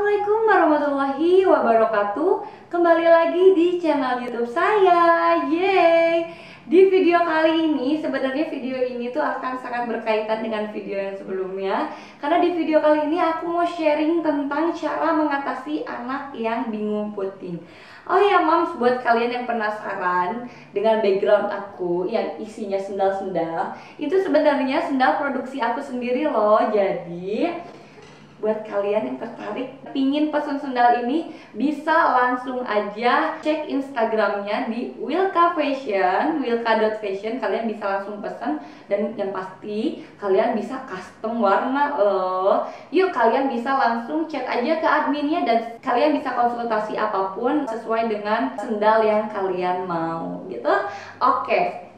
Assalamualaikum warahmatullahi wabarakatuh. Kembali lagi di channel YouTube saya. Yeay. Di video kali ini, sebenarnya video ini tuh akan sangat berkaitan dengan video yang sebelumnya. Karena di video kali ini aku mau sharing tentang cara mengatasi anak yang bingung puting. Oh ya moms, buat kalian yang penasaran dengan background aku yang isinya sendal-sendal, itu sebenarnya sendal produksi aku sendiri loh. Jadi buat kalian yang tertarik pingin pesen sendal ini, bisa langsung aja cek Instagramnya di Wilka Fashion, wilka.fashion. Kalian bisa langsung pesen, dan yang pasti kalian bisa custom warna loh. Yuk, kalian bisa langsung chat aja ke adminnya dan kalian bisa konsultasi apapun sesuai dengan sendal yang kalian mau gitu. Oke,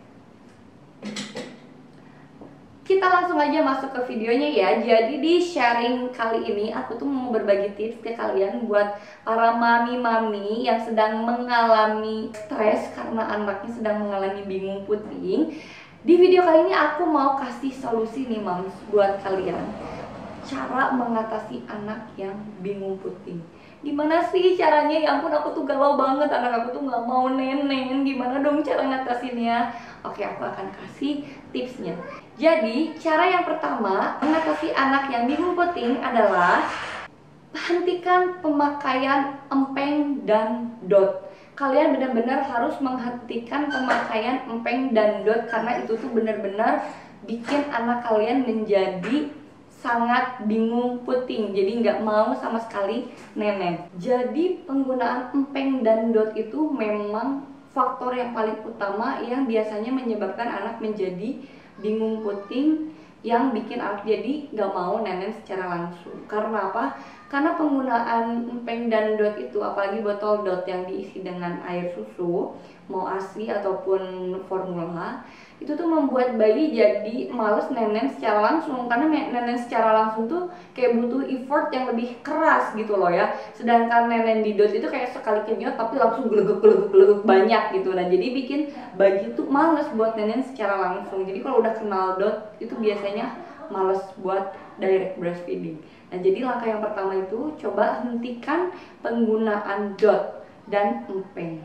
kita langsung aja masuk ke videonya ya. Jadi di sharing kali ini aku tuh mau berbagi tips ke kalian buat para mami-mami yang sedang mengalami stres karena anaknya sedang mengalami bingung puting. Di video kali ini aku mau kasih solusi nih moms buat kalian, cara mengatasi anak yang bingung puting. Gimana sih caranya? Ya ampun, aku tuh galau banget, anak aku tuh nggak mau neneng. Gimana dong cara ngatasinnya? Oke, aku akan kasih tipsnya. Jadi, cara yang pertama mengatasi anak yang bingung puting adalah hentikan pemakaian empeng dan dot. Kalian benar-benar harus menghentikan pemakaian empeng dan dot, karena itu tuh benar-benar bikin anak kalian menjadi sangat bingung puting, jadi nggak mau sama sekali neneng. Jadi penggunaan empeng dan dot itu memang faktor yang paling utama yang biasanya menyebabkan anak menjadi bingung puting, yang bikin anak jadi nggak mau neneng secara langsung. Karena apa? Karena penggunaan empeng dan dot itu, apalagi botol dot yang diisi dengan air susu, mau ASI ataupun formula, itu tuh membuat bayi jadi males nenen secara langsung. Karena nenen secara langsung tuh kayak butuh effort yang lebih keras gitu loh ya. Sedangkan nenen di dot itu kayak sekali kenyot tapi langsung gelegek banyak gitu. Nah, jadi bikin bayi tuh males buat nenen secara langsung. Jadi kalau udah kenal dot itu biasanya males buat direct breastfeeding. Nah, jadi langkah yang pertama itu coba hentikan penggunaan dot dan empeng.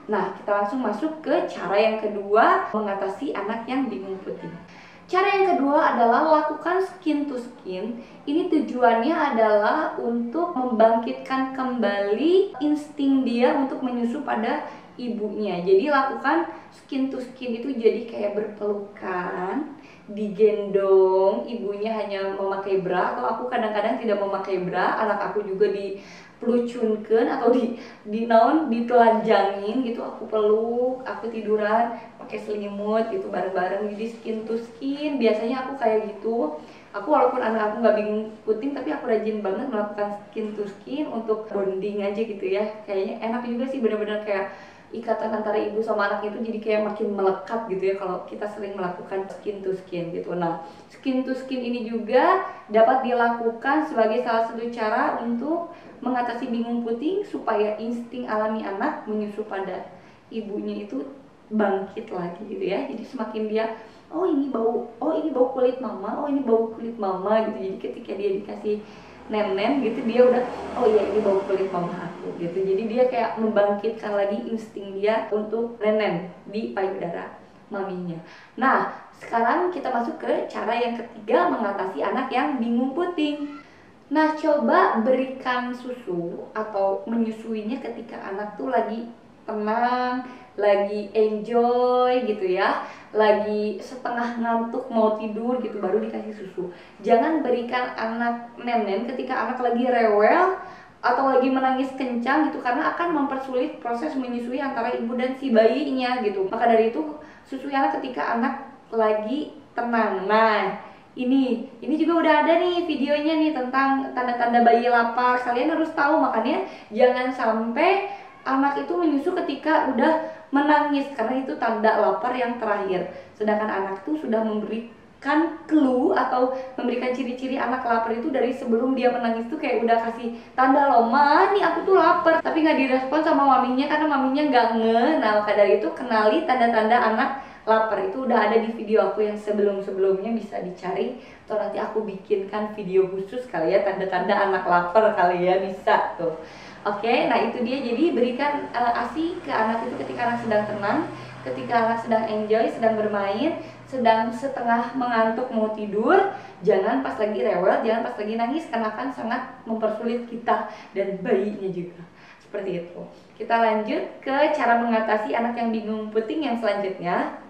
Nah, kita langsung masuk ke cara yang kedua mengatasi anak yang bingung puting. Cara yang kedua adalah lakukan skin to skin. Ini tujuannya adalah untuk membangkitkan kembali insting dia untuk menyusu pada ibunya. Jadi lakukan skin to skin itu jadi kayak berpelukan, digendong, ibunya hanya memakai bra, atau aku kadang-kadang tidak memakai bra, anak aku juga dipelucunkan atau ditelanjangin gitu, aku peluk, aku tiduran pakai selimut gitu bareng-bareng. Jadi skin to skin biasanya aku kayak gitu. Aku walaupun anak aku nggak bingung puting, tapi aku rajin banget melakukan skin to skin untuk bonding aja gitu ya. Kayaknya enak juga sih, bener-bener kayak ikatan antara ibu sama anak itu jadi kayak makin melekat gitu ya kalau kita sering melakukan skin to skin gitu. Nah, skin to skin ini juga dapat dilakukan sebagai salah satu cara untuk mengatasi bingung puting supaya insting alami anak menyusu pada ibunya itu bangkit lagi gitu ya. Jadi semakin dia, oh ini bau kulit mama, oh ini bau kulit mama gitu. Jadi ketika dia dikasih nenen gitu, dia udah, oh iya ini bau kulit mama aku gitu. Jadi dia kayak membangkitkan lagi insting dia untuk nenen di payudara maminya. Nah, sekarang kita masuk ke cara yang ketiga mengatasi anak yang bingung puting. Nah, coba berikan susu atau menyusuinya ketika anak tuh lagi tenang, lagi enjoy gitu ya, lagi setengah ngantuk mau tidur gitu, baru dikasih susu. Jangan berikan anak nenen ketika anak lagi rewel atau lagi menangis kencang gitu, karena akan mempersulit proses menyusui antara ibu dan si bayinya gitu. Maka dari itu, susui anak ketika anak lagi tenang. Nah, ini juga udah ada nih videonya nih tentang tanda-tanda bayi lapar. Kalian harus tahu, makanya jangan sampai anak itu menyusu ketika udah menangis, karena itu tanda lapar yang terakhir. Sedangkan anak tuh sudah memberikan clue atau memberikan ciri-ciri anak lapar itu dari sebelum dia menangis tuh kayak udah kasih tanda loh, ma nih aku tuh lapar, tapi nggak direspon sama maminya karena maminya nggak nge. Nah, maka dari itu kenali tanda-tanda anak lapar itu udah ada di video aku yang sebelum-sebelumnya, bisa dicari atau nanti aku bikinkan video khusus kali ya, tanda-tanda anak lapar kali ya, bisa tuh. Oke, nah itu dia. Jadi berikan ASI ke anak itu ketika anak sedang tenang, ketika anak sedang enjoy, sedang bermain, sedang setengah mengantuk mau tidur. Jangan pas lagi rewel, jangan pas lagi nangis, karena akan sangat mempersulit kita dan bayinya juga. Seperti itu. Kita lanjut ke cara mengatasi anak yang bingung puting yang selanjutnya.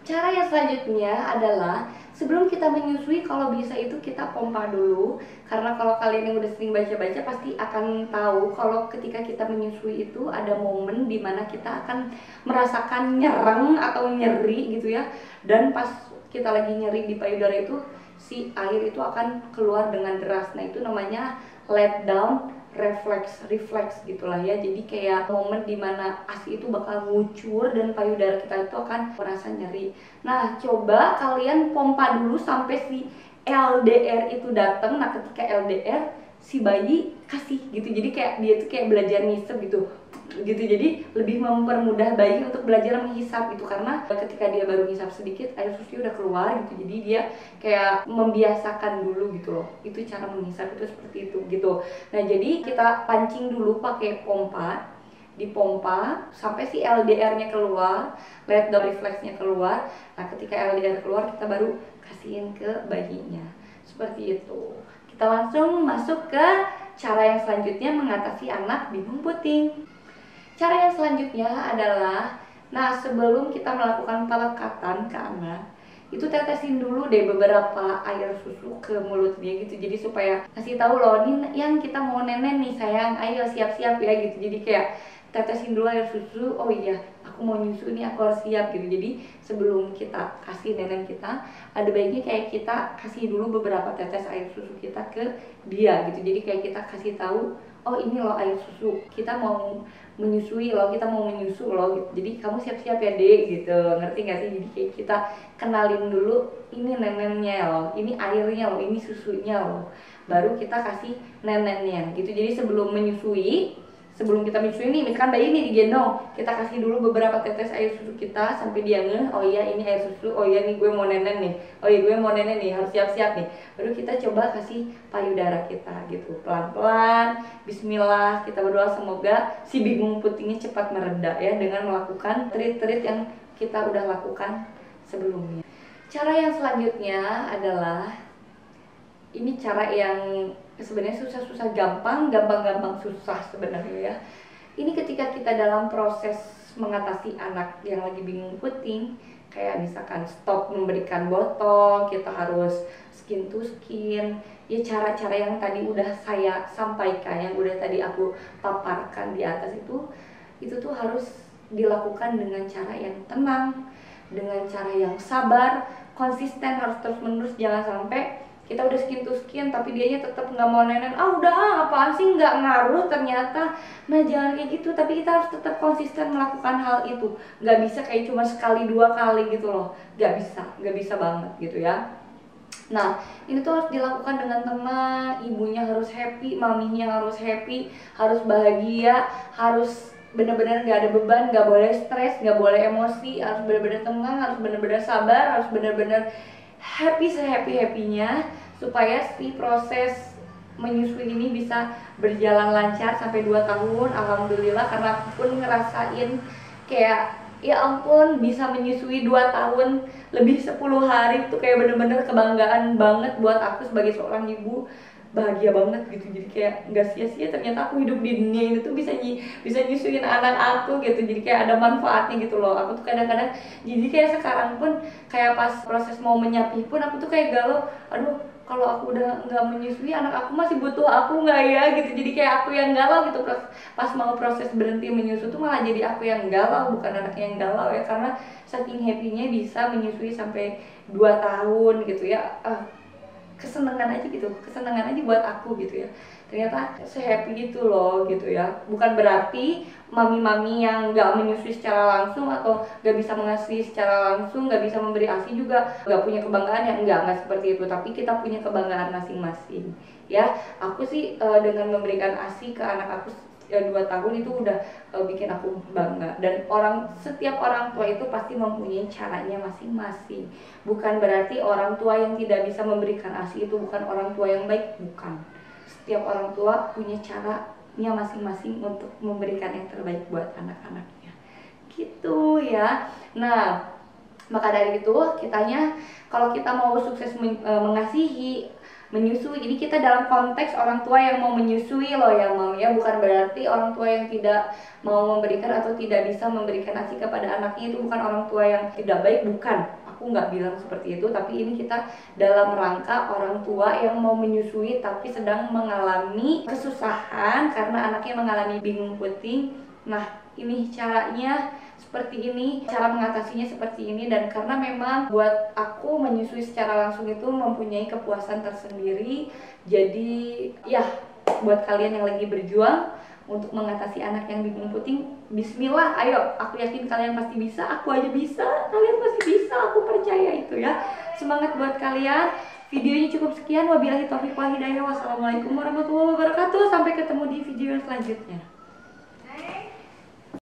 Cara yang selanjutnya adalah sebelum kita menyusui, kalau bisa itu kita pompa dulu. Karena kalau kalian yang udah sering baca-baca pasti akan tahu kalau ketika kita menyusui itu ada momen dimana kita akan merasakan nyereng atau nyeri gitu ya. Dan pas kita lagi nyeri di payudara itu, si air itu akan keluar dengan deras. Nah itu namanya let down refleks gitulah ya. Jadi kayak momen dimana ASI itu bakal ngucur dan payudara kita itu akan merasa nyeri. Nah coba kalian pompa dulu sampai si LDR itu datang. Nah ketika LDR si bayi kasih gitu, jadi kayak dia tuh kayak belajar ngisep gitu. Jadi lebih mempermudah bayi untuk belajar menghisap gitu, karena ketika dia baru ngisap sedikit air susu udah keluar gitu. Jadi dia kayak membiasakan dulu gitu loh, itu cara menghisap itu seperti itu gitu. Nah jadi kita pancing dulu pakai pompa, dipompa sampai si LDR-nya keluar, let down refleksnya keluar. Nah ketika LDR keluar kita baru kasihin ke bayinya, seperti itu. Kita langsung masuk ke cara yang selanjutnya mengatasi anak bingung puting. Cara yang selanjutnya adalah, nah sebelum kita melakukan pelekatan ke anak, itu tetesin dulu deh beberapa air susu ke mulutnya gitu. Jadi supaya kasih tahu loh, ini yang kita mau nenek nih sayang, ayo siap-siap ya gitu. Jadi kayak tetesin dulu air susu, oh iya aku mau nyusu nih, aku harus siap gitu. Jadi sebelum kita kasih nenek kita, ada baiknya kayak kita kasih dulu beberapa tetes air susu kita ke dia gitu. Jadi kayak kita kasih tahu, oh ini loh air susu, kita mau menyusui loh, kita mau menyusu loh gitu. Jadi kamu siap-siap ya dek gitu, ngerti gak sih? Jadi kayak kita kenalin dulu, ini neneknya loh, ini airnya loh, ini susunya loh, baru kita kasih neneknya gitu. Jadi sebelum menyusui, sebelum kita menyusui nih, misalkan bayi ini digendong, kita kasih dulu beberapa tetes air susu kita sampai dia ngeh, oh iya ini air susu, oh iya nih gue mau nenek nih, oh iya gue mau nenek nih, harus siap-siap nih. Baru kita coba kasih payudara kita gitu, pelan-pelan, bismillah, kita berdoa semoga si bingung putingnya cepat mereda ya, dengan melakukan treat-treat yang kita udah lakukan sebelumnya. Cara yang selanjutnya adalah, ini cara yang sebenarnya susah-susah gampang susah sebenarnya ya. Ini ketika kita dalam proses mengatasi anak yang lagi bingung puting, kayak misalkan stop memberikan botol, kita harus skin to skin. Ya cara-cara yang tadi udah saya sampaikan, yang udah tadi aku paparkan di atas itu tuh harus dilakukan dengan cara yang tenang, dengan cara yang sabar, konsisten, harus terus-menerus. Jangan sampai kita udah skin to skin tapi dianya tetap nggak mau nenek, udah apaan sih, nggak ngaruh ternyata. Nah jangan kayak gitu, tapi kita harus tetap konsisten melakukan hal itu. Nggak bisa kayak cuma sekali dua kali gitu loh, nggak bisa banget gitu ya. Nah ini tuh harus dilakukan dengan tenang, ibunya harus happy, maminya harus happy, harus bahagia, harus benar-benar nggak ada beban, nggak boleh stres, nggak boleh emosi, harus benar-benar tenang, harus benar-benar sabar, harus benar-benar happy sehappy-happynya, supaya si proses menyusui ini bisa berjalan lancar sampai 2 tahun. Alhamdulillah, karena aku pun ngerasain kayak ya ampun bisa menyusui 2 tahun lebih 10 hari itu kayak bener-bener kebanggaan banget buat aku sebagai seorang ibu. Bahagia banget gitu, jadi kayak nggak sia-sia ternyata aku hidup di dunia ini tuh bisa nyusuin anak aku gitu. Jadi kayak ada manfaatnya gitu loh. Aku tuh kadang-kadang jadi kayak sekarang pun kayak pas proses mau menyapih pun aku tuh kayak galau, aduh kalau aku udah nggak menyusui anak aku masih butuh aku nggak ya gitu. Jadi kayak aku yang galau gitu pas mau proses berhenti menyusu tuh, malah jadi aku yang galau, bukan anak yang galau ya, karena saking happynya bisa menyusui sampai 2 tahun gitu ya. Kesenangan aja buat aku gitu ya, ternyata se-happy gitu loh gitu ya. Bukan berarti mami-mami yang nggak menyusui secara langsung atau nggak bisa mengasuhi secara langsung, nggak bisa memberi ASI juga nggak punya kebanggaan ya, nggak seperti itu. Tapi kita punya kebanggaan masing-masing ya. Aku sih dengan memberikan ASI ke anak aku 2 tahun itu udah bikin aku bangga. Dan setiap orang tua itu pasti mempunyai caranya masing-masing. Bukan berarti orang tua yang tidak bisa memberikan ASI itu bukan orang tua yang baik, bukan. Setiap orang tua punya caranya masing-masing untuk memberikan yang terbaik buat anak-anaknya, gitu ya. Nah, maka dari itu kitanya kalau kita mau sukses mengasihi, menyusui, ini kita dalam konteks orang tua yang mau menyusui loh ya Mam ya, bukan berarti orang tua yang tidak mau memberikan atau tidak bisa memberikan ASI kepada anaknya itu bukan orang tua yang tidak baik, bukan. Aku nggak bilang seperti itu, tapi ini kita dalam rangka orang tua yang mau menyusui tapi sedang mengalami kesusahan karena anaknya mengalami bingung puting. Nah, ini caranya seperti ini, cara mengatasinya seperti ini. Dan karena memang buat aku menyusui secara langsung itu mempunyai kepuasan tersendiri. Jadi ya, buat kalian yang lagi berjuang untuk mengatasi anak yang bingung puting, bismillah, ayo, aku yakin kalian pasti bisa, aku aja bisa, kalian pasti bisa, aku percaya itu ya. Semangat buat kalian. Videonya cukup sekian, wabillahi taufiq wal hidayah. Wassalamualaikum warahmatullahi wabarakatuh. Sampai ketemu di video yang selanjutnya.